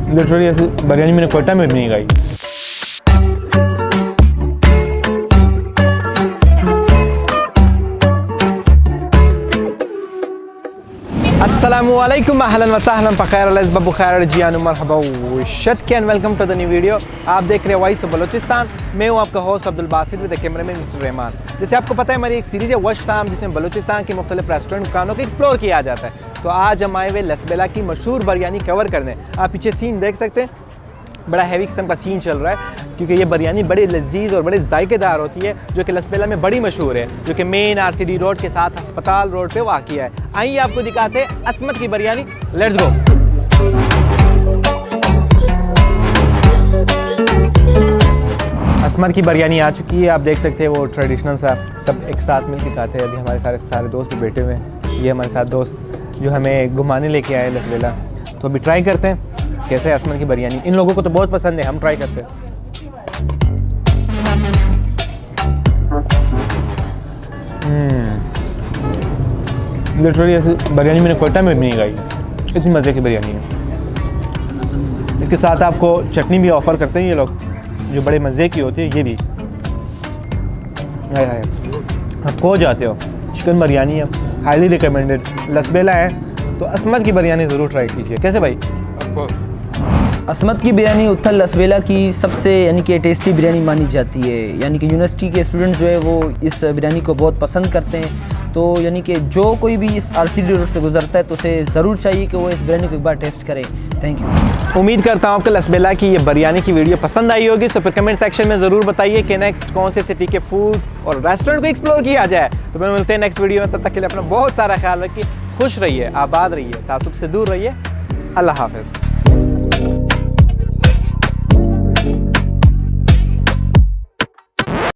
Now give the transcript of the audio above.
Literally ऐसी बिरयानी मैंने कोयटा में भी नहीं खाई। अस्सलामुअलैकुम अहलन व सहलन फ़खैर लज़्बा बुखैर जियान मरहबा वशत के and welcome to the new video. आप देख रहे हैं वॉइस ऑफ बलोचिस्तान। मैं हूं आपका host Abdul Basit with the cameraman mister Rahman. जैसे आपको पता है हमारी एक सीरीज़ है वश ताम, जिसमें बलोचिस्तान के मुख्तलिफ रेस्टोरेंट दुकानों को एक्सप्लोर किया जाता है। तो आज हम आए हुए लसबेला की मशहूर बिरयानी कवर करने। आप पीछे सीन देख सकते हैं, बड़ा हैवी किस्म का सीन चल रहा है, क्योंकि ये बिरयानी बड़ी लजीज और बड़े जायकेदार होती है, जो कि लसबेला में बड़ी मशहूर है, जो कि मेन आरसीडी रोड के साथ अस्पताल रोड पे वाक़िया है। आइए आपको दिखाते हैं असमत की बिरयानी। Let's go. असमत की बिरयानी आ चुकी है। आप देख सकते हैं वो ट्रेडिशनल सा सब एक साथ मिलकर खाते हैं। अभी हमारे सारे दोस्त भी बैठे हुए हैं। ये हमारे साथ दोस्त जो हमें घुमाने लेके आए लसबेला। तो अभी ट्राई करते हैं कैसे असमत की बिरयानी। इन लोगों को तो बहुत पसंद है, हम ट्राई करते हैं। लिटरली ऐसी बिरयानी मैंने कोयटा में भी नहीं खाई। इतनी मज़े की बिरयानी है। इसके साथ आपको चटनी भी ऑफ़र करते हैं ये लोग, जो बड़े मज़े की होती है। ये भी हाय हाय, आप खो जाते हो। चिकन बिरयानी है, हाईली रिकमेंडेड। लसबेला है तो असमत की बिरयानी ज़रूर ट्राई कीजिए। कैसे भाई? असमत की बिरयानी उत्तर लसबेला की सबसे यानी कि टेस्टी बिरयानी मानी जाती है। यानी कि यूनिवर्सिटी के स्टूडेंट जो है वो इस बिरयानी को बहुत पसंद करते हैं। तो यानी कि जो कोई भी इस आरसीडी रोड से गुजरता है तो उसे ज़रूर चाहिए कि वो इस बिरयानी को एक बार टेस्ट करे। Thank you. उम्मीद करता हूँ आपको लसबेला की ये बिरयानी की वीडियो पसंद आई होगी। सो फिर कमेंट सेक्शन में ज़रूर बताइए कि नेक्स्ट कौन से सिटी के फूड और रेस्टोरेंट को एक्सप्लोर किया जाए। तो फिर मिलते हैं नेक्स्ट वीडियो में। तब तक के लिए अपना बहुत सारा ख्याल रखिए, खुश रहिए, आबाद रहिए, तासुब से दूर रहिए। अल्लाह हाफ़िज़।